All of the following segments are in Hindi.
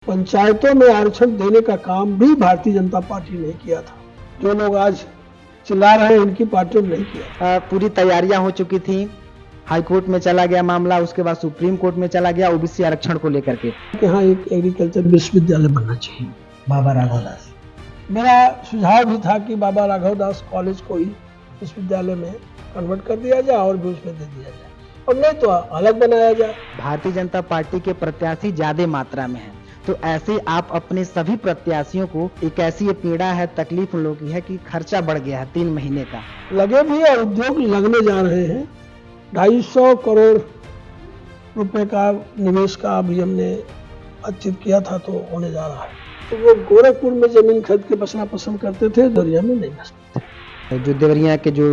पंचायतों में आरक्षण देने का काम भी भारतीय जनता पार्टी ने किया था। जो लोग आज चिल्ला रहे हैं इनकी पार्टी ने नहीं किया। पूरी तैयारियां हो चुकी थी, हाई कोर्ट में चला गया मामला, उसके बाद सुप्रीम कोर्ट में चला गया ओबीसी आरक्षण को लेकर के। यहाँ एक एग्रीकल्चर विश्वविद्यालय बनना चाहिए। बाबा राघव दास, मेरा सुझाव भी था कि बाबा राघव दास कॉलेज को ही विश्वविद्यालय में कन्वर्ट कर दिया जाए और भी उसमें दे दिया जाए, और नहीं तो अलग बनाया जाए। भारतीय जनता पार्टी के प्रत्याशी ज्यादा मात्रा में हैं, तो ऐसे आप अपने सभी प्रत्याशियों को, एक ऐसी ये पीड़ा है, तकलीफ उन लोगों की है कि खर्चा बढ़ गया है 3 महीने का। लगे भी है, उद्योग लगने जा रहे हैं। 250 करोड़ रुपए का निवेश का अभी हमने बातचीत किया था, तो होने जा रहा है। तो वो गोरखपुर में जमीन खरीद के बसना पसंद करते थे, देवरिया में नहीं बसते थे। जो देवरिया के जो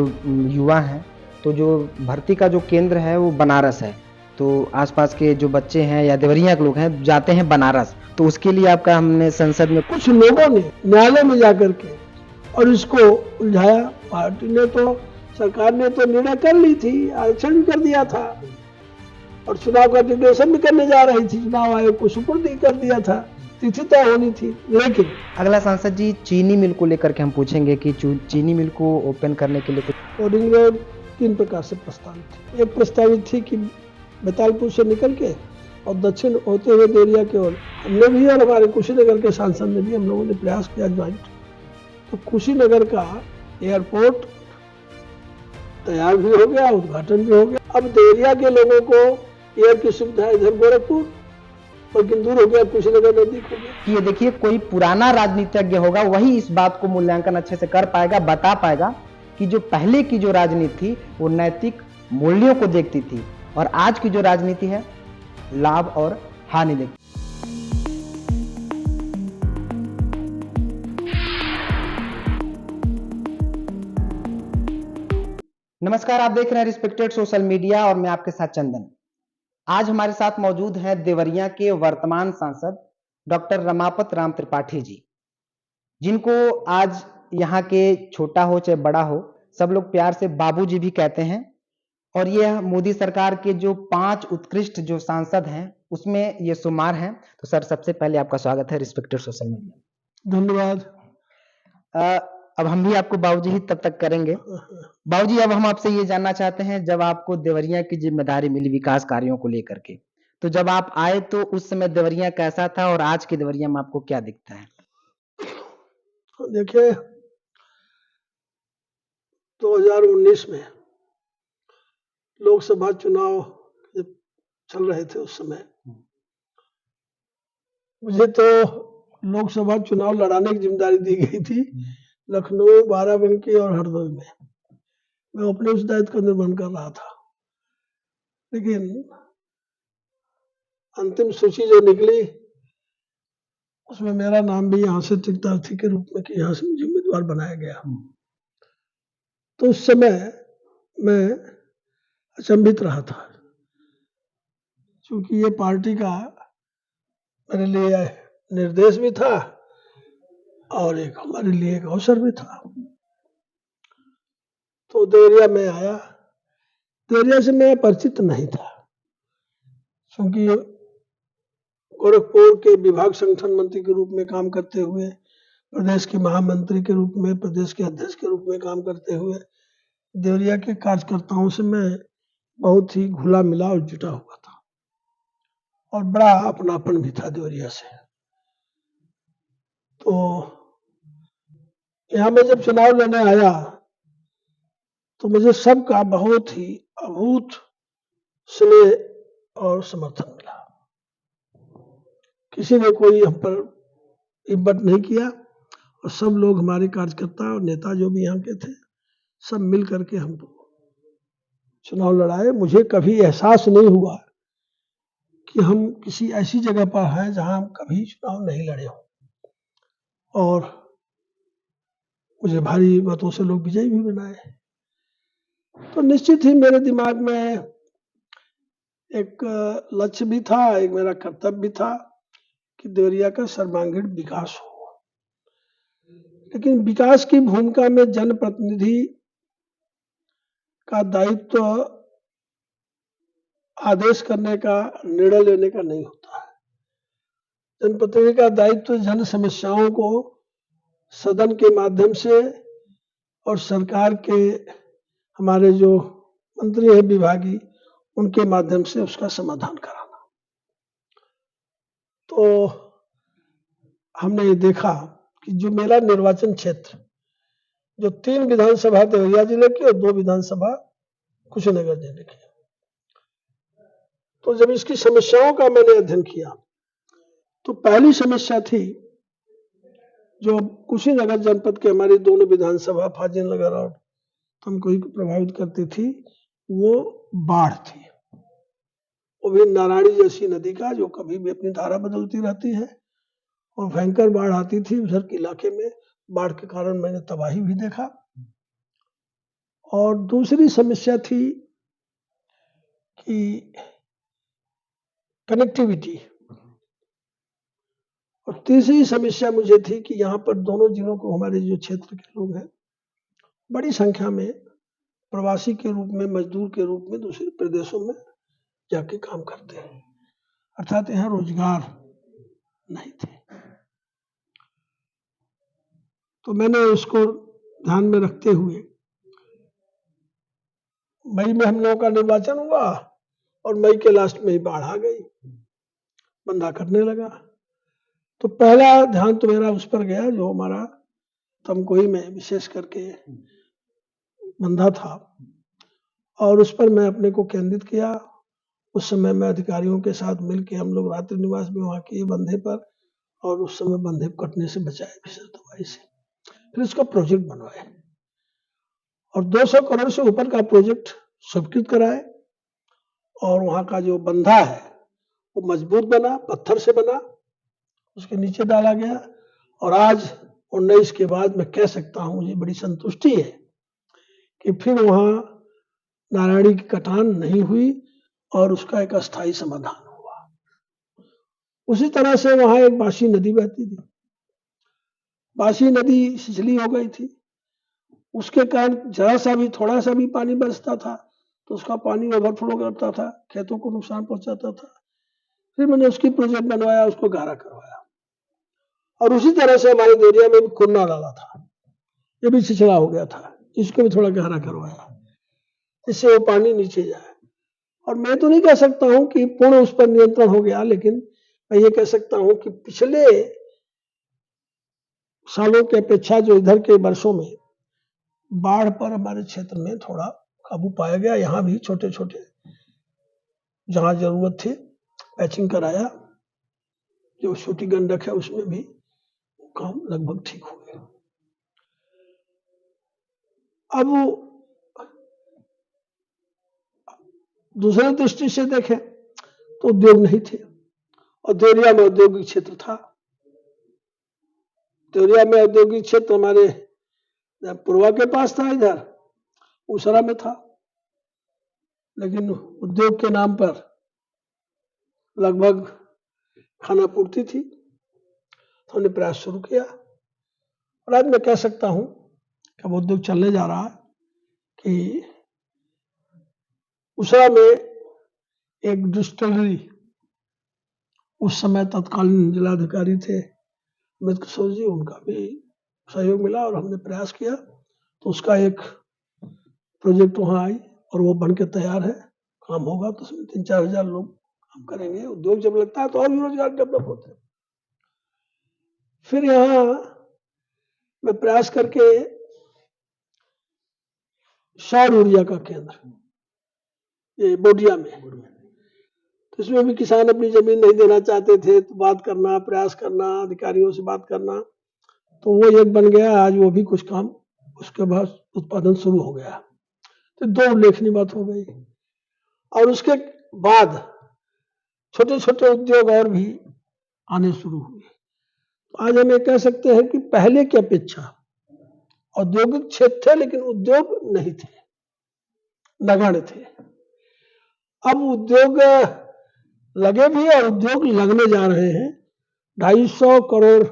युवा हैं, तो जो भर्ती का जो केंद्र है वो बनारस है, तो आसपास के जो बच्चे हैं या देवरिया के लोग हैं जाते हैं बनारस, तो उसके लिए आपका हमने संसद में कुछ लोगों ने न्यायालय में जाकर के और इसको उलझाया। पार्टी ने तो, सरकार ने तो निर्णय कर ली थी, आरक्षण भी कर दिया था और चुनाव का डिक्लेरेशन भी करने जा रही थी। चुनाव आयोग को सुपुर्द कर दिया था, तिथि तय होनी थी। लेकिन अगला सांसद जी, चीनी मिल को लेकर के हम पूछेंगे कि चीनी मिल को ओपन करने के लिए कुछ रिंग रोड 3 प्रकार से प्रस्तावित थी। एक प्रस्तावित थी कि बैतालपुर से निकल के और दक्षिण होते हुए देवरिया की ओर। हमने भी और हमारे कुशीनगर के सांसद ने भी, हम लोगों ने प्रयास किया ज्वाइंट। तो कुशीनगर का एयरपोर्ट तैयार भी हो गया, उद्घाटन भी हो गया। अब देवरिया के लोगों को एयर की सुविधा इधर गोरखपुर, लेकिन दूर हो गया, कुशीनगर नजदीक हो गया। ये देखिए, कोई पुराना राजनीतिज्ञ होगा वही इस बात को मूल्यांकन अच्छे से कर पाएगा, बता पाएगा कि जो पहले की जो राजनीति थी वो नैतिक मूल्यों को देखती थी, और आज की जो राजनीति है लाभ और हानि देखती। नमस्कार, आप देख रहे हैं रिस्पेक्टेड सोशल मीडिया और मैं आपके साथ चंदन। आज हमारे साथ मौजूद हैं देवरिया के वर्तमान सांसद डॉक्टर रमापत राम त्रिपाठी जी, जिनको आज यहाँ के छोटा हो चाहे बड़ा हो, सब लोग प्यार से बाबूजी भी कहते हैं। और ये मोदी सरकार के जो 5 उत्कृष्ट जो सांसद हैं उसमें ये शुमार हैं। तो सर, सबसे पहले आपका स्वागत है रिस्पेक्टेड सोशल मीडिया। धन्यवाद। अब हम भी आपको बाबूजी ही तब तक करेंगे। बाबूजी, अब हम आपसे ये जानना चाहते हैं, जब आपको देवरिया की जिम्मेदारी मिली विकास कार्यों को लेकर के, तो जब आप आए तो उस समय देवरिया कैसा था और आज के देवरिया में आपको क्या दिखता है? देखिए, 2019 में लोकसभा चुनाव जब चल रहे थे उस समय मुझे तो लोकसभा चुनाव लड़ाने की जिम्मेदारी दी गई थी, लखनऊ, बाराबंकी और हरदोई में। मैं अपने उस दायित्व का निर्वहन कर रहा था, लेकिन अंतिम सूची जो निकली उसमें मेरा नाम भी यहाँ से टिकटार्थी के रूप में कि यहाँ से मुझे उम्मीदवार बनाया गया। तो उस समय मैं अचंभित रहा था, क्योंकि ये पार्टी का मेरे लिए निर्देश भी था और एक हमारे लिए एक अवसर भी था। तो देवरिया में आया। देवरिया से मैं परिचित नहीं था, क्योंकि गोरखपुर के विभाग संगठन मंत्री के रूप में काम करते हुए, प्रदेश के महामंत्री के रूप में, प्रदेश के अध्यक्ष के रूप में काम करते हुए देवरिया के कार्यकर्ताओं से मैं बहुत ही घुला मिला और जुटा हुआ था, और बड़ा अपनापन भी था देवरिया से। तो यहाँ में जब चुनाव लड़ने आया तो मुझे सबका बहुत ही अभूत स्नेह और समर्थन मिला। किसी ने कोई हम पर इब्बत नहीं किया, और सब लोग, हमारे कार्यकर्ता और नेता जो भी यहाँ के थे, सब मिल करके हमको चुनाव लड़ाए। मुझे कभी एहसास नहीं हुआ कि हम किसी ऐसी जगह पर हैं जहां हम कभी चुनाव नहीं लड़े हों, और मुझे भारी मतों से लोग विजयी भी बनाए। तो निश्चित ही मेरे दिमाग में एक लक्ष्य भी था, एक मेरा कर्तव्य भी था कि देवरिया का सर्वांगीण विकास हो। लेकिन विकास की भूमिका में जनप्रतिनिधि का दायित्व आदेश करने का, निर्णय लेने का नहीं होता है। जनप्रतिनिधि का दायित्व जन समस्याओं को सदन के माध्यम से और सरकार के हमारे जो मंत्री हैं विभागीय उनके माध्यम से उसका समाधान कराना। तो हमने ये देखा कि जो मेरा निर्वाचन क्षेत्र जो 3 विधानसभा देवरिया जिले की और 2 विधानसभा कुशीनगर जिले की, तो जब इसकी समस्याओं का मैंने अध्ययन किया तो पहली समस्या थी जो कुशीनगर जनपद के हमारी दोनों विधानसभा फाजिल नगर और तमकुही को प्रभावित करती थी, वो बाढ़ थी। वो भी नारायणी जैसी नदी का जो कभी भी अपनी धारा बदलती रहती है और भयंकर बाढ़ आती थी उधर के इलाके में। बाढ़ के कारण मैंने तबाही भी देखा। और दूसरी समस्या थी कि कनेक्टिविटी, और तीसरी समस्या मुझे थी कि यहाँ पर दोनों जिलों को हमारे जो क्षेत्र के लोग हैं बड़ी संख्या में प्रवासी के रूप में, मजदूर के रूप में दूसरे प्रदेशों में जाके काम करते हैं, अर्थात यहाँ रोजगार नहीं थे। तो मैंने उसको ध्यान में रखते हुए मई में हम लोगों का निर्वाचन हुआ और मई के लास्ट में ही बाढ़ आ गई, बंदा करने लगा। तो पहला ध्यान तो मेरा उस पर गया जो हमारा तमकुही में विशेष करके बंधा था, और उस पर मैं अपने को केंद्रित किया। उस समय मैं अधिकारियों के साथ मिलकर हम लोग रात्रि निवास भी वहाँ किए बंधे पर, और उस समय बंधे कटने से बचाए विशेष दवाई से। फिर इसका प्रोजेक्ट बनवाए और 200 करोड़ से ऊपर का प्रोजेक्ट स्वीकृत कराए, और वहाँ का जो बंधा है वो मजबूत बना, पत्थर से बना, उसके नीचे डाला गया। और आज 19 के बाद मैं कह सकता हूँ मुझे बड़ी संतुष्टि है कि फिर वहाँ नारायणी की कटान नहीं हुई और उसका एक अस्थायी समाधान हुआ। उसी तरह से वहाँ एक बासी नदी बहती थी, बासी नदी छिछली हो गई थी, उसके कारण जरा सा भी थोड़ा सा भी पानी बरसता था तो उसका पानी ओवरफ्लो करता था, खेतों को नुकसान पहुंचाता था। फिर मैंने उसकी प्रोजेक्ट बनवाया, उसको गहरा करवाया। और उसी तरह से हमारे देवरिया में भी कुन्ना डाला था, ये भी छिछला हो गया था, इसको भी थोड़ा गहरा करवाया जिससे वो पानी नीचे जाए। और मैं तो नहीं कह सकता हूं कि पूर्ण उस पर नियंत्रण हो गया, लेकिन मैं ये कह सकता हूं कि पिछले सालों की अपेक्षा जो इधर के वर्षों में बाढ़ पर हमारे क्षेत्र में थोड़ा काबू पाया गया। यहाँ भी छोटे छोटे जहां जरूरत थी पैचिंग कराया, जो छोटी गंडक है उसमें भी काम लगभग ठीक हो गया। अब दूसरे दृष्टि से देखें तो उद्योग नहीं थे, और देवरिया में औद्योगिक क्षेत्र था। देवरिया में औद्योगिक क्षेत्र हमारे पूर्वा के पास था, इधर उसरा में था, लेकिन उद्योग के नाम पर लगभग खाना पूर्ति थी। तो हमने प्रयास शुरू किया और आज मैं कह सकता हूं कि अब उद्योग चलने जा रहा है कि उसरा में एक डिस्टिलरी, उस समय तत्कालीन जिलाधिकारी थे अमित किशोर जी, उनका भी सहयोग मिला और हमने प्रयास किया तो उसका एक प्रोजेक्ट वहां आई और वो बन के तैयार है, काम होगा तो उसमें 3-4 हजार लोग काम करेंगे। उद्योग जब लगता है तो और भी रोजगार डेवलप होते हैं। फिर यहाँ मैं प्रयास करके सौर ऊर्जा का केंद्र ये बोडिया में, तो इसमें भी किसान अपनी जमीन नहीं देना चाहते थे, तो बात करना, प्रयास करना, अधिकारियों से बात करना, तो वो एक बन गया। आज वो भी कुछ काम उसके बाद उत्पादन शुरू हो गया। तो 2 उल्लेखनीय बात हो गई। और उसके बाद छोटे छोटे उद्योग और भी आने शुरू हुए। तो आज हम ये कह सकते हैं कि पहले की अपेक्षा औद्योगिक क्षेत्र थे लेकिन उद्योग नहीं थे, नगण्य थे। अब उद्योग लगे भी और उद्योग लगने जा रहे हैं। 250 करोड़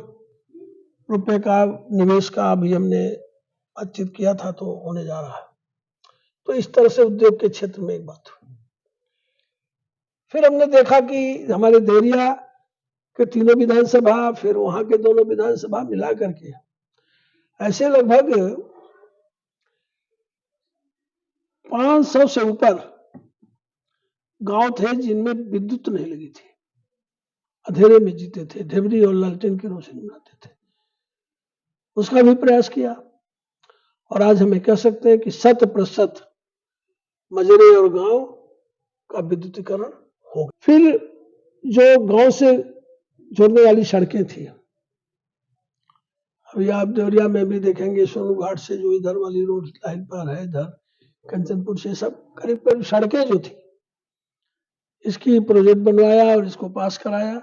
रुपए का निवेश का अभी हमने बातचीत किया था, तो होने जा रहा है। तो इस तरह से उद्योग के क्षेत्र में एक बात हुई। फिर हमने देखा कि हमारे देवरिया के तीनों विधानसभा, फिर वहां के दोनों विधानसभा मिला करके ऐसे लगभग 500 से ऊपर गांव थे जिनमें विद्युत नहीं लगी थी, अंधेरे में जीते थे, ढेबरी और लालटेन की रोशनी बनाते थे। उसका भी प्रयास किया और आज हमें कह सकते हैं कि 100% मजरे और गांव का विद्युतीकरण हो गया। फिर जो गांव से जोड़ने वाली सड़कें थी, अभी आप देवरिया में भी देखेंगे, सोनू घाट से जो इधर वाली रोड लाइन पर है, इधर कंचनपुर से, सब करीब करीब सड़कें जो थी, इसकी प्रोजेक्ट बनवाया और इसको पास कराया।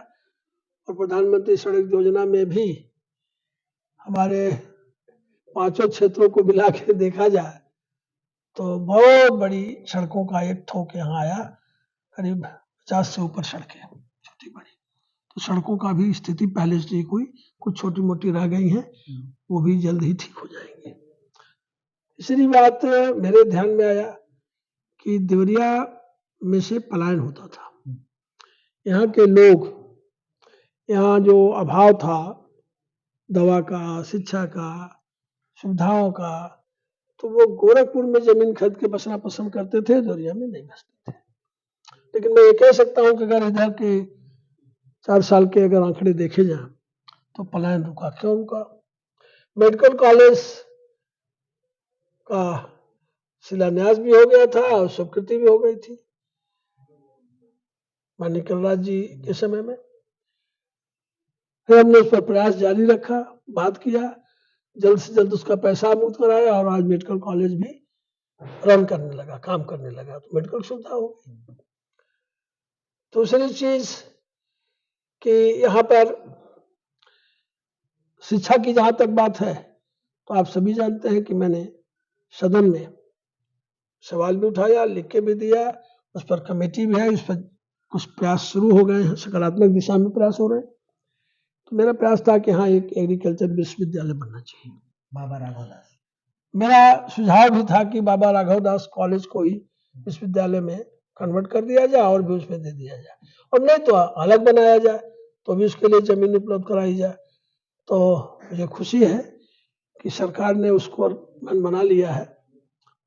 और प्रधानमंत्री सड़क योजना में भी हमारे 5 क्षेत्रों को मिला के देखा जाए तो बहुत बड़ी सड़कों का एक थोक यहाँ आया, करीब 50 से ऊपर सड़कें छोटी बड़ी। तो सड़कों का भी स्थिति पहले से ठीक हुई, कुछ छोटी मोटी रह गई हैं, वो भी जल्द ही ठीक हो जाएंगे। तीसरी बात मेरे ध्यान में आया कि देवरिया में से पलायन होता था। यहाँ के लोग, यहाँ जो अभाव था दवा का, शिक्षा का, सुविधाओं का, तो वो गोरखपुर में जमीन खरीद के बसना पसंद करते थे, देवरिया में नहीं बसते थे। लेकिन मैं ये कह सकता हूँ कि अगर इधर के 4 साल के अगर आंकड़े देखे जाए तो पलायन रुका। क्यों रुका? मेडिकल कॉलेज का शिलान्यास भी हो गया था और स्वीकृति भी हो गई थी माननीय कलराज जी के समय में। फिर हमने उस पर प्रयास जारी रखा, बात किया, जल्द से जल्द उसका पैसा मुक्त कराया और आज मेडिकल कॉलेज भी रन करने लगा, काम करने लगा, तो मेडिकल सुविधा हो गई। दूसरी चीज कि यहाँ पर शिक्षा की जहां तक बात है तो आप सभी जानते हैं कि मैंने सदन में सवाल भी उठाया, लिख के भी दिया, उस पर कमेटी भी है, इस पर कुछ प्रयास शुरू हो गए हैं, सकारात्मक दिशा में प्रयास हो रहे हैं। तो मेरा प्रयास था कि हाँ, एक एग्रीकल्चर विश्वविद्यालय बनना चाहिए। बाबा राघव दास, मेरा सुझाव भी था कि बाबा राघव दास कॉलेज को ही विश्वविद्यालय में कन्वर्ट कर दिया जाए और भी उसमें दे दिया जाए, और नहीं तो अलग बनाया जाए तो भी उसके लिए जमीन उपलब्ध कराई जाए। तो मुझे खुशी है कि सरकार ने उसको मन बना लिया है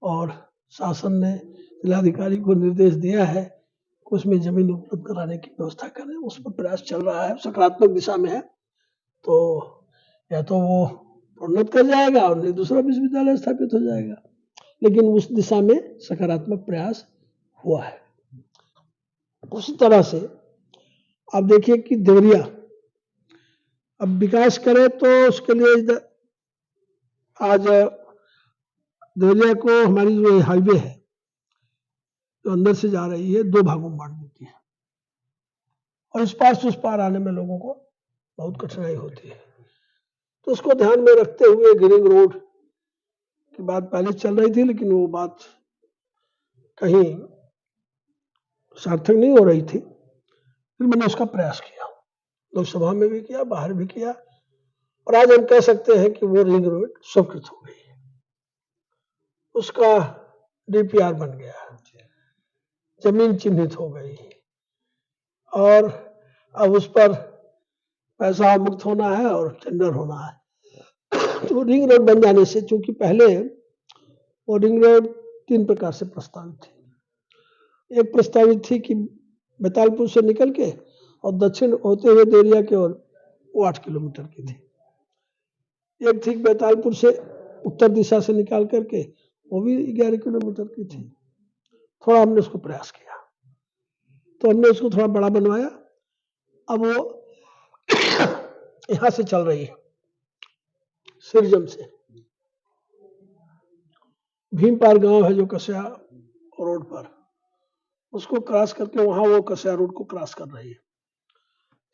और शासन ने जिलाधिकारी को निर्देश दिया है कि उसमें जमीन उपलब्ध कराने की व्यवस्था करें। उस पर प्रयास चल रहा है, सकारात्मक दिशा में है। तो या तो वो प्रोन्नत कर जाएगा और नहीं दूसरा विश्वविद्यालय स्थापित हो जाएगा, लेकिन उस दिशा में सकारात्मक प्रयास हुआ है। उसी तरह से आप देखिए कि देवरिया अब विकास करे तो उसके लिए आज देवरिया को हमारी जो हाईवे है जो अंदर से जा रही है 2 भागों में बांट देती है और इस पार से उस पार आने में लोगों को बहुत कठिनाई होती है। तो उसको ध्यान में रखते हुए गिरिंग रोड की बात पहले चल रही थी, लेकिन वो बात कहीं सार्थक नहीं हो रही थी। फिर मैंने उसका प्रयास किया, लोकसभा में भी किया, बाहर भी किया, और आज हम कह सकते हैं कि वो रिंग रोड स्वीकृत हो गई है, उसका डीपीआर बन गया, जमीन चिन्हित हो गई और अब उस पर पैसा मुक्त होना है और टेंडर होना है। तो रिंग रोड बन जाने से, चूंकि पहले वो रिंग रोड 3 प्रकार से प्रस्तावित थी। एक प्रस्तावित थी कि बैतालपुर से निकल के और दक्षिण होते हुए देवरिया की ओर, वो 8 किलोमीटर की थी। एक थी बैतालपुर से उत्तर दिशा से निकाल करके, वो भी 11 किलोमीटर की थी। थोड़ा हमने उसको प्रयास किया तो हमने उसको थोड़ा बड़ा बनवाया। अब वो यहां से चल रही है सिरजम से, भीमपार गांव है जो कस्या रोड पर, उसको क्रॉस करके वहां वो कस्या रोड को क्रॉस कर रही है,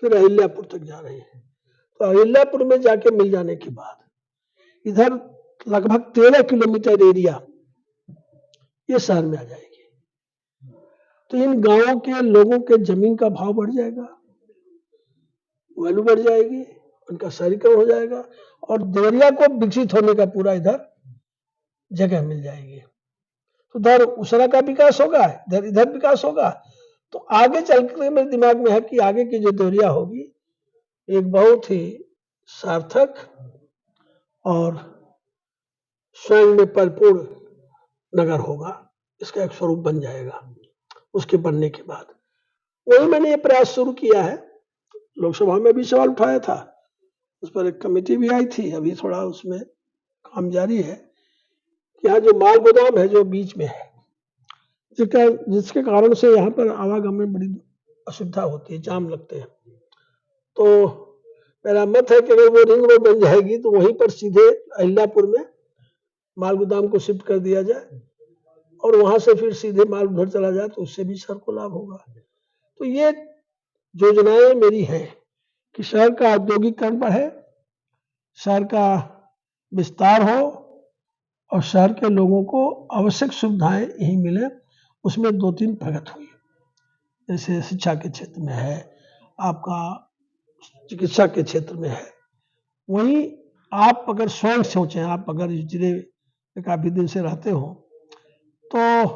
फिर अहिल्यापुर तक जा रही है। तो अहिल्यापुर में जाके मिल जाने के बाद इधर लगभग 13 किलोमीटर एरिया ये शहर में आ जाएगी। तो इन गांवों के लोगों के जमीन का भाव बढ़ जाएगा, वैल्यू बढ़ जाएगी, उनका शहरीकरण हो जाएगा और देवरिया को विकसित होने का पूरा इधर जगह मिल जाएगी। तो उधर उसरा का विकास होगा, इधर विकास होगा। तो आगे चल के मेरे दिमाग में है कि आगे की जो देवरिया होगी एक बहुत ही सार्थक और स्वयं में परिपूर्ण नगर होगा, इसका एक स्वरूप बन जाएगा उसके बनने के बाद। वही मैंने ये प्रयास शुरू किया है। लोकसभा में भी सवाल उठाया था, उस पर एक कमेटी भी आई थी, अभी थोड़ा उसमें काम जारी है। यहाँ जो माल गोदाम है जो बीच में है, जिसके कारण से यहाँ पर आवागमन में बड़ी असुविधा होती है, जाम लगते हैं। तो मेरा मत है कि अगर वो रिंग रोड बन जाएगी तो वहीं पर सीधे अहिल्यापुर में माल गोदाम को शिफ्ट कर दिया जाए और वहां से फिर सीधे माल उधर चला जाए, तो उससे भी शहर को लाभ होगा। तो ये योजनाएं मेरी हैं कि शहर का औद्योगिकरण बढ़े, शहर का विस्तार हो और शहर के लोगों को आवश्यक सुविधाएं यही मिले। उसमें 2-3 प्रगति हुई, जैसे शिक्षा के क्षेत्र में है, आपका चिकित्सा के क्षेत्र में है। वहीं आप अगर स्वयं सोचें, आप अगर इस जिले में काफी दिन से रहते हो, तो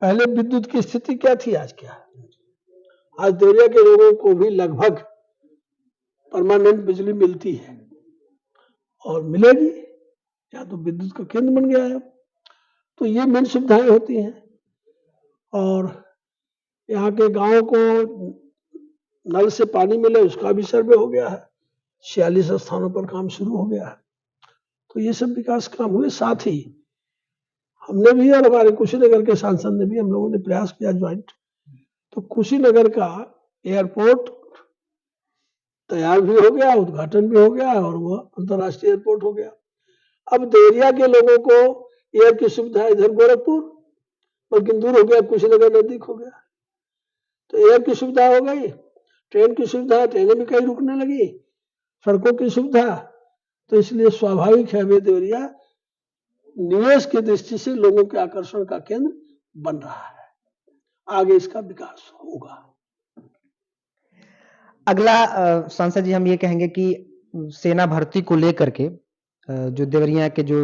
पहले विद्युत की स्थिति क्या थी, आज क्या है? आज देवरिया के लोगों को भी लगभग परमानेंट बिजली मिलती है और मिलेगी, या तो विद्युत का केंद्र बन गया है। तो ये मेन सुविधाएं होती हैं। और यहाँ के गांव को नल से पानी मिले, उसका भी सर्वे हो गया है, 46 स्थानों पर काम शुरू हो गया है। तो ये सब विकास काम हुए। साथ ही हमने भी और हमारे कुशीनगर के सांसद ने भी, हम लोगों ने प्रयास किया ज्वाइंट, तो कुशीनगर का एयरपोर्ट तैयार भी हो गया, उद्घाटन भी हो गया और वो अंतर्राष्ट्रीय एयरपोर्ट हो गया। अब देवरिया के लोगों को एयर की सुविधा इधर गोरखपुर, बल्कि दूर हो गया, कुशीनगर नजदीक हो गया, तो एयर की सुविधा हो गई, ट्रेन की सुविधा, ट्रेनें भी कहीं रुकने लगी, सड़कों की सुविधा। तो इसलिए स्वाभाविक है वे देवरिया निवेश की दृष्टि से लोगों के आकर्षण का केंद्र बन रहा है। आगे इसका विकास होगा। अगला सांसद जी हम ये कहेंगे कि सेना भर्ती को लेकर के जो देवरिया के जो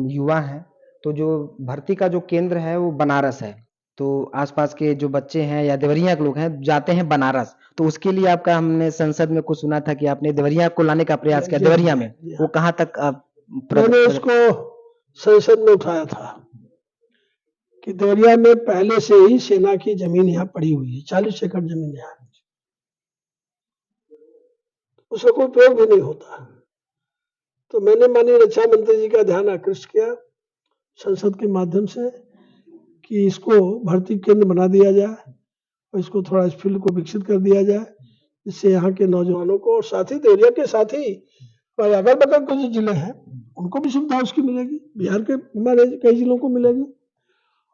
युवा हैं, तो जो भर्ती का जो केंद्र है वो बनारस है, तो आसपास के जो बच्चे हैं या देवरिया के लोग हैं जाते हैं बनारस, तो उसके लिए आपका हमने संसद में कुछ सुना था कि आपने देवरिया को लाने का प्रयास किया देवरिया में, वो कहाँ तक मैंने उसको संसद में उठाया था कि देवरिया में पहले से ही सेना की जमीन यहाँ पड़ी हुई है, 40 एकड़ जमीन यहाँ, उसका कोई उपयोग भी नहीं होता। तो मैंने माननीय रक्षा मंत्री जी का ध्यान आकृष्ट किया संसद के माध्यम से कि इसको भर्ती केंद्र बना दिया जाए और इसको थोड़ा इस फील्ड को विकसित कर दिया जाए, जिससे यहाँ के नौजवानों को और साथ ही देवरिया के साथ ही अगल बगल के जो जिले हैं उनको भी सुविधा उसकी मिलेगी, बिहार के हमारे कई जिलों को मिलेगी।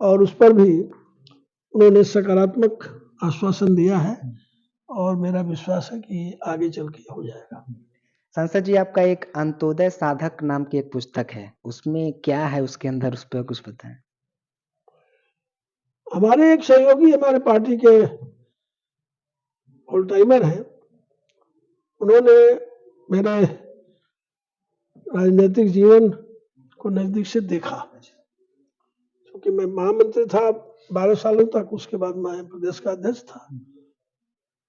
और उस पर भी उन्होंने सकारात्मक आश्वासन दिया है और मेरा विश्वास है कि आगे चल के हो जाएगा। सांसद जी, आपका एक अंत्योदय साधक नाम की एक पुस्तक है, उसमें क्या है, उसके अंदर उस पर कुछ बताएं। हमारे एक सहयोगी हमारे पार्टी के ऑल टाइमर हैं, उन्होंने मेरे राजनीतिक जीवन को नजदीक से देखा, क्योंकि मैं महामंत्री था 12 सालों तक, उसके बाद मैं प्रदेश का अध्यक्ष था,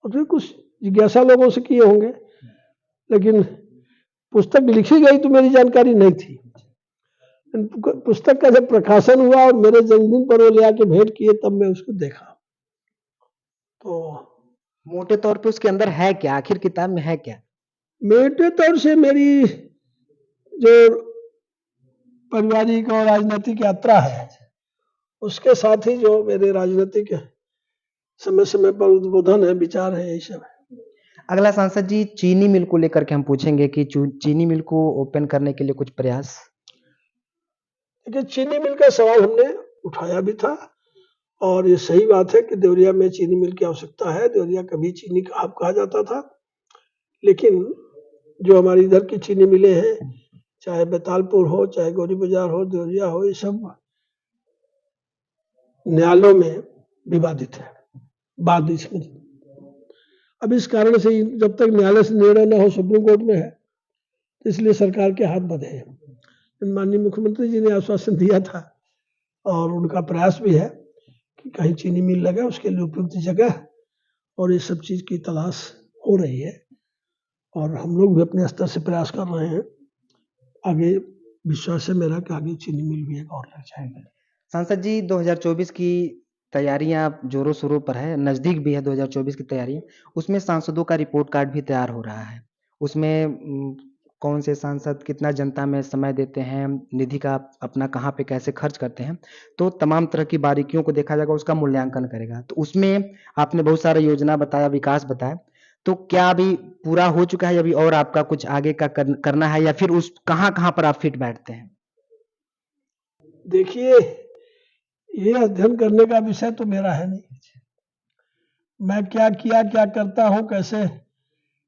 और फिर कुछ जिज्ञासा लोगों से किए होंगे, लेकिन पुस्तक लिखी गई तो मेरी जानकारी नहीं थी। पुस्तक का जब प्रकाशन हुआ और मेरे जन्मदिन पर वो ले आके भेंट किए, तब मैं उसको देखा। तो मोटे तौर पे उसके अंदर है क्या, आखिर किताब में है क्या? मोटे तौर से मेरी जो पारिवारिक और राजनीतिक यात्रा है, उसके साथ ही जो मेरे राजनीतिक समय समय पर उद्बोधन है, विचार है, यही सब है। अगला सांसद जी, चीनी मिल को लेकर के हम पूछेंगे कि चीनी मिल को ओपन करने के लिए कुछ प्रयास। देखिए, चीनी मिल का सवाल हमने उठाया भी था और ये सही बात है कि देवरिया में चीनी मिल की आवश्यकता है। देवरिया कभी चीनी का हब कहा जाता था, लेकिन जो हमारी इधर की चीनी मिलें हैं, चाहे बैतालपुर हो, चाहे गौरी बाजार हो, देवरिया हो, ये सब न्यायालयों में विवादित है, बाद इसमें। अब इस कारण से जब तक न्यायालय से निर्णय न हो, सुप्रीम कोर्ट में है, तो इसलिए सरकार के हाथ बंधे हैं। माननीय मुख्यमंत्री जी ने आश्वासन दिया था और उनका प्रयास भी है कि कहीं चीनी मिल लगे, उसके लिए उपयुक्त जगह और ये सब चीज की तलाश हो रही है। और हम लोग भी अपने स्तर से प्रयास कर रहे हैं। आगे विश्वास है मेरा कि आगे चीनी मिल भी एक और लग जाएगा। सांसद जी, 2024 की तैयारियां जोरों शोरों पर है, नजदीक भी है 2024 की तैयारी। उसमें सांसदों का रिपोर्ट कार्ड भी तैयार हो रहा है। उसमें कौन से सांसद कितना जनता में समय देते हैं, निधि का अपना कहाँ पे कैसे खर्च करते हैं, तो तमाम तरह की बारीकियों को देखा जाएगा, उसका मूल्यांकन करेगा। तो उसमें आपने बहुत सारा योजना बताया, विकास बताया, तो क्या अभी पूरा हो चुका है, अभी और आपका कुछ आगे का करना है, या फिर उस कहाँ पर आप फिट बैठते हैं? देखिए, ये अध्ययन करने का विषय तो मेरा है नहीं। मैं क्या किया, क्या करता हूं, कैसे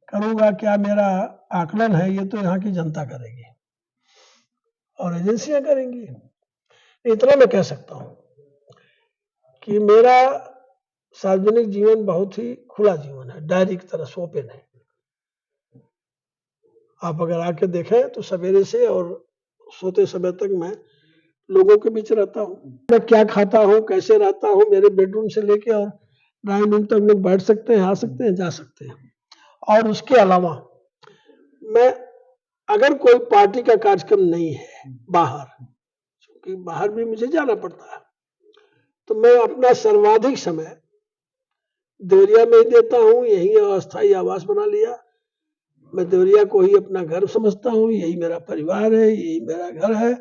करूंगा, क्या मेरा आकलन है, ये तो यहाँ की जनता करेगी और एजेंसियां करेंगी। इतना मैं कह सकता हूं कि मेरा सार्वजनिक जीवन बहुत ही खुला जीवन है, डायरी की तरह से ओपन है। आप अगर आके देखें तो सवेरे से और सोते समय तक मैं लोगों के बीच रहता हूँ। मैं क्या खाता हूँ, कैसे रहता हूँ, मेरे बेडरूम से लेके और ड्राइंग रूम तक लोग बैठ सकते हैं, आ सकते हैं, जा सकते हैं। और उसके अलावा मैं, अगर कोई पार्टी का कार्यक्रम नहीं है बाहर, क्योंकि बाहर भी मुझे जाना पड़ता है, तो मैं अपना सर्वाधिक समय देवरिया में ही देता हूँ। यही अस्थायी आवास बना लिया। मैं देवरिया को ही अपना घर समझता हूँ, यही मेरा परिवार है, यही मेरा घर है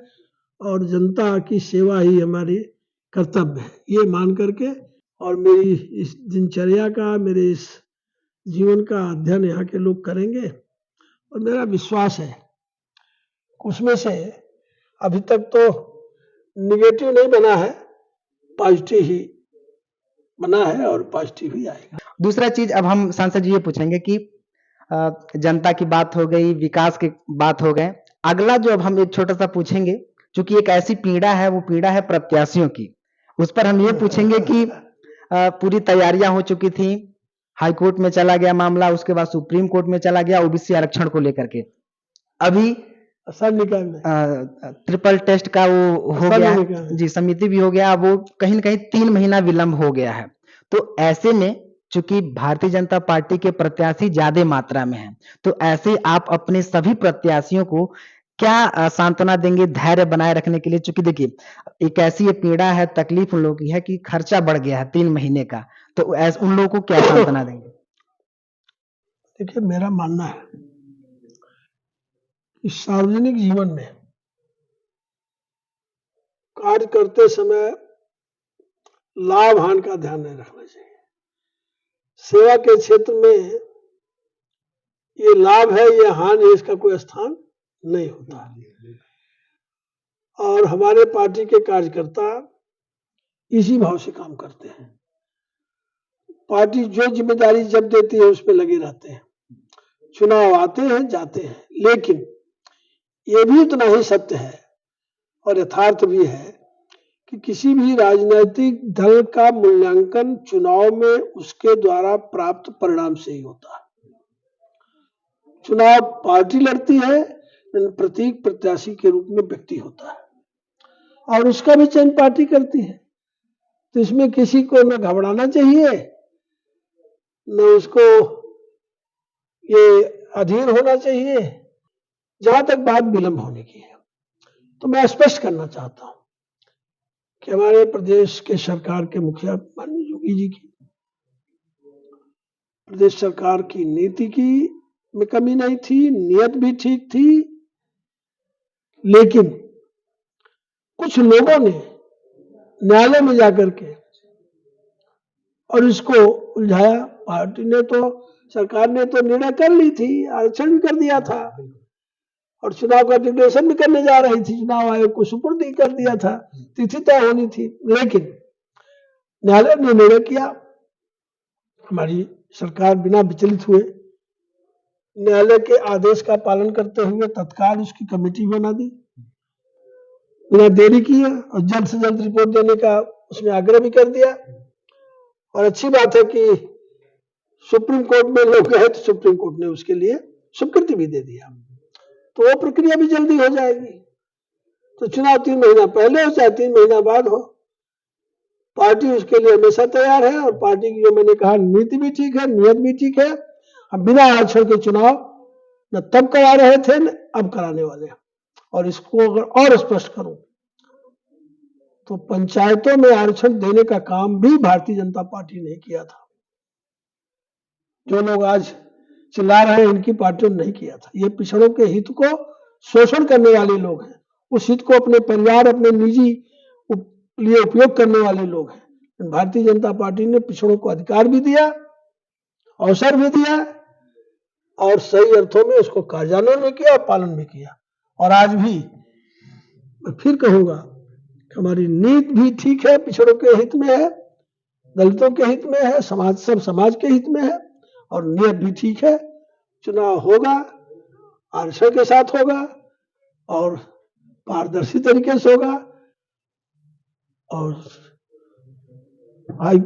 और जनता की सेवा ही हमारी कर्तव्य है, ये मान करके। और मेरी इस दिनचर्या का, मेरे इस जीवन का अध्ययन यहाँ के लोग करेंगे और मेरा विश्वास है उसमें से अभी तक तो निगेटिव नहीं बना है, पॉजिटिव ही बना है और पॉजिटिव ही आएगा। दूसरा चीज, अब हम सांसद जी ये पूछेंगे कि जनता की बात हो गई, विकास की बात हो गए, अगला जो अब हम एक छोटा सा पूछेंगे, क्योंकि एक ऐसी पीड़ा है, वो पीड़ा है प्रत्याशियों की। उस पर हम ये पूछेंगे कि पूरी तैयारियां हो चुकी थी, हाई कोर्ट में चला गया मामला, उसके बाद सुप्रीम कोर्ट में चला गया ओबीसी आरक्षण को लेकर के। अभी ट्रिपल टेस्ट का वो हो गया है जी, समिति भी हो गया, वो कहीं न कहीं 3 महीना विलंब हो गया है। तो ऐसे में चूंकि भारतीय जनता पार्टी के प्रत्याशी ज्यादा मात्रा में हैं, तो ऐसे आप अपने सभी प्रत्याशियों को क्या सांत्वना देंगे धैर्य बनाए रखने के लिए? चूंकि देखिए, एक ऐसी ये पीड़ा है, तकलीफ उन लोगों की है कि खर्चा बढ़ गया है 3 महीने का, तो उन लोगों को क्या सांत्वना देंगे? देखिए, मेरा मानना है कि सार्वजनिक जीवन में कार्य करते समय लाभ हानि का ध्यान नहीं रखना चाहिए। सेवा के क्षेत्र में ये लाभ है, ये हानि है, इसका कोई स्थान नहीं होता। और हमारे पार्टी के कार्यकर्ता इसी भाव से काम करते हैं। पार्टी जो जिम्मेदारी जब देती है उस पर लगे रहते हैं। चुनाव आते हैं, जाते हैं, लेकिन ये भी उतना ही सत्य है और यथार्थ भी है कि किसी भी राजनीतिक दल का मूल्यांकन चुनाव में उसके द्वारा प्राप्त परिणाम से ही होता है। चुनाव पार्टी लड़ती है, प्रतीक प्रत्याशी के रूप में व्यक्ति होता है और उसका भी चयन पार्टी करती है। तो इसमें किसी को न घबराना चाहिए, न उसको ये अधीर होना चाहिए। जहां तक बात विलंब होने की है, तो मैं स्पष्ट करना चाहता हूं कि हमारे प्रदेश के सरकार के मुखिया माननीय योगी जी की, प्रदेश सरकार की नीति की में कमी नहीं थी, नियत भी ठीक थी, लेकिन कुछ लोगों ने न्यायालय में जाकर के और इसको उलझाया। पार्टी ने तो, सरकार ने तो निर्णय कर ली थी, आरक्षण भी कर दिया था और चुनाव का डिक्लेरेशन भी करने जा रही थी, चुनाव आयोग को सुपुर्द कर दिया था, तिथि तय होनी थी, लेकिन न्यायालय ने निर्णय किया। हमारी सरकार बिना विचलित हुए न्यायालय के आदेश का पालन करते हुए तत्काल उसकी कमेटी बना दी, बिना देरी किए, और जल्द से जल्द रिपोर्ट देने का उसमें आग्रह भी कर दिया। और अच्छी बात है कि सुप्रीम कोर्ट में लोग गए तो सुप्रीम कोर्ट ने उसके लिए स्वीकृति भी दे दिया, तो वो प्रक्रिया भी जल्दी हो जाएगी। तो चुनाव 3 महीना पहले हो चाहे 3 महीना बाद हो, पार्टी उसके लिए हमेशा तैयार है। और पार्टी की जो मैंने कहा नीति भी ठीक है, नियत भी ठीक है। अब बिना आरक्षण के चुनाव न तब करा रहे थे न अब कराने वाले हैं। और इसको अगर और स्पष्ट करूं तो पंचायतों में आरक्षण देने का काम भी भारतीय जनता पार्टी ने किया था। जो लोग आज चिल्ला रहे हैं इनकी पार्टियों ने नहीं किया था। ये पिछड़ों के हित को शोषण करने वाले लोग हैं, उस हित को अपने परिवार अपने निजी लिए उपयोग करने वाले लोग हैं। भारतीय जनता पार्टी ने पिछड़ों को अधिकार भी दिया, अवसर भी दिया और सही अर्थों में उसको कार्यान्वयन भी किया और पालन भी किया। और आज भी मैं फिर कहूंगा हमारी नीति भी ठीक है, पिछड़ों के हित में है, दलितों के हित में है, सब समाज के हित में है और नीयत भी ठीक है। चुनाव होगा, आरक्षण के साथ होगा और पारदर्शी तरीके से होगा और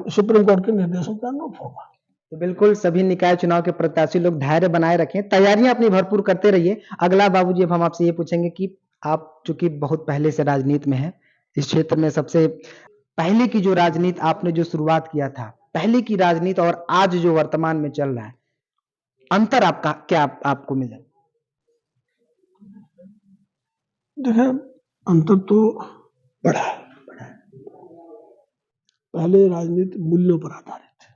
सुप्रीम कोर्ट के निर्देशों के अनुरूप होगा। तो बिल्कुल सभी निकाय चुनाव के प्रत्याशी लोग धैर्य बनाए रखें, तैयारियां अपनी भरपूर करते रहिए। अगला बाबूजी अब हम आपसे ये पूछेंगे कि आप चूंकि बहुत पहले से राजनीति में हैं, इस क्षेत्र में सबसे पहले की जो राजनीति आपने जो शुरुआत किया था, पहले की राजनीति और आज जो वर्तमान में चल रहा है, अंतर आपका क्या आपको मिला? देखिए अंतर तो बड़ा है। पहले राजनीति मूल्यों पर आधारित है,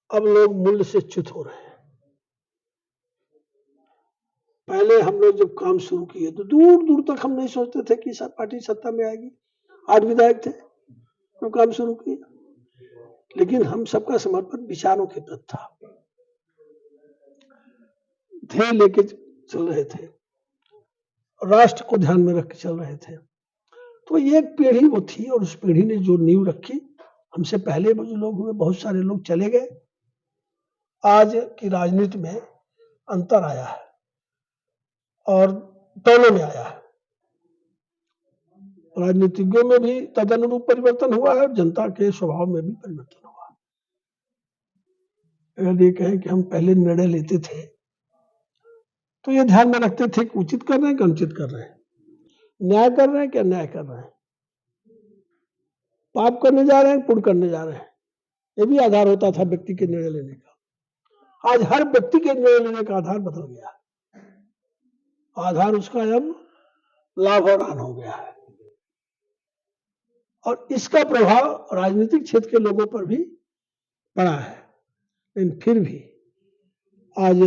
अब लोग मूल्य से च्युत हो रहे हैं। पहले हम लोग जब काम शुरू किए तो दूर दूर तक हम नहीं सोचते थे कि पार्टी सत्ता में आएगी। 8 विधायक थे तो काम शुरू किया, लेकिन हम सबका समर्पण विचारों के प्रति था, ध्येय लेके चल रहे थे, राष्ट्र को ध्यान में रख के चल रहे थे। तो ये एक पीढ़ी वो थी और उस पीढ़ी ने जो नींव रखी, हमसे पहले जो लोग हुए बहुत सारे लोग चले गए। आज की राजनीति में अंतर आया है और दोनों में आया है। राजनीतिज्ञों में भी तदनुरूप परिवर्तन हुआ है और जनता के स्वभाव में भी परिवर्तन हुआ है। अगर ये कहें कि हम पहले निर्णय लेते थे तो ये ध्यान में रखते थे कि उचित कर रहे हैं कि अनुचित कर रहे हैं, न्याय कर रहे हैं कि अन्याय कर रहे हैं, पाप करने जा रहे हैं पुण्य करने जा रहे हैं। ये भी आधार होता था व्यक्ति के निर्णय लेने का। आज हर व्यक्ति के निर्णय लेने का आधार बदल गया, आधार उसका अब लाभ और हानि हो गया है और इसका प्रभाव राजनीतिक क्षेत्र के लोगों पर भी पड़ा है। लेकिन फिर भी आज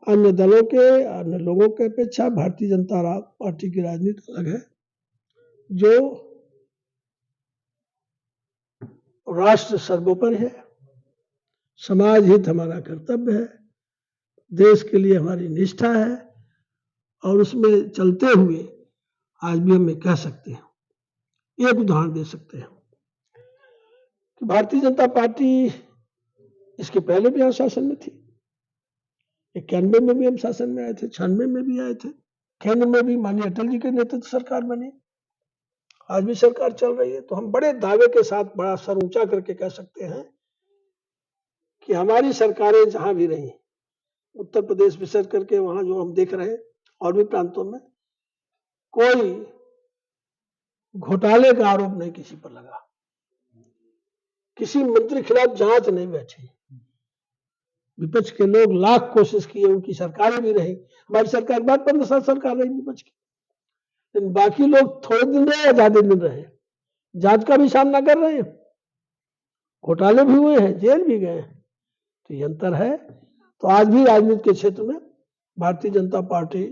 अन्य दलों के अन्य लोगों के अपेक्षा भारतीय जनता पार्टी की राजनीति अलग है, जो राष्ट्र सर्वोपरि है, समाज हित हमारा कर्तव्य है, देश के लिए हमारी निष्ठा है और उसमें चलते हुए आज भी हम कह सकते हैं, एक उदाहरण दे सकते हैं कि भारतीय जनता पार्टी इसके पहले भी हम शासन में थी। 91 में भी हम शासन में आए थे, 96 में भी आए थे, केंद्र में भी माननीय अटल जी के नेतृत्व सरकार बनी, आज भी सरकार चल रही है। तो हम बड़े दावे के साथ बड़ा सर ऊंचा करके कह सकते हैं कि हमारी सरकारें जहां भी रही, उत्तर प्रदेश विशेष करके वहां जो हम देख रहे हैं और भी प्रांतों में, कोई घोटाले का आरोप नहीं किसी पर लगा, किसी मंत्री खिलाफ जांच नहीं बैठी। विपक्ष के लोग लाख कोशिश किए, उनकी सरकारें भी रही, हमारी सरकार बाद 15 साल सरकार रही विपक्ष की, लेकिन बाकी लोग थोड़े दिन रहे या ज्यादा दिन रहे, जांच का भी सामना कर रहे हैं, घोटाले भी हुए हैं, जेल भी गए हैं। तो ये अंतर है। तो आज भी राजनीति के क्षेत्र में भारतीय जनता पार्टी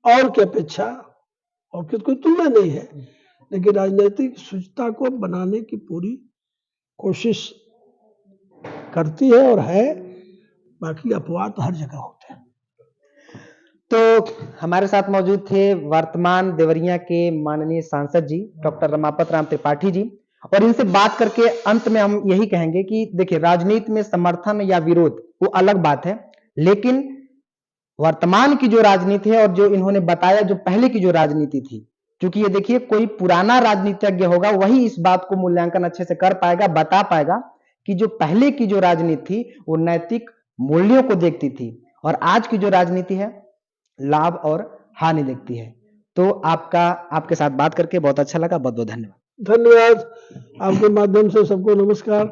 और की अपेक्षा और कोई तुलना नहीं है, लेकिन राजनीतिक शुचिता को बनाने की पूरी कोशिश करती है और है। बाकी अपवाद हर जगह होते हैं। तो हमारे साथ मौजूद थे वर्तमान देवरिया के माननीय सांसद जी डॉक्टर रमापत राम त्रिपाठी जी, और इनसे बात करके अंत में हम यही कहेंगे कि देखिए, राजनीति में समर्थन या विरोध वो अलग बात है, लेकिन वर्तमान की जो राजनीति है और जो इन्होंने बताया जो पहले की जो राजनीति थी, क्योंकि ये देखिए कोई पुराना राजनीतिज्ञ होगा वही इस बात को मूल्यांकन अच्छे से कर पाएगा, बता पाएगा कि जो पहले की जो राजनीति थी वो नैतिक मूल्यों को देखती थी और आज की जो राजनीति है लाभ और हानि देखती है। तो आपके साथ बात करके बहुत अच्छा लगा, बहुत बहुत धन्यवाद। धन्यवाद। आपके माध्यम से सबको नमस्कार।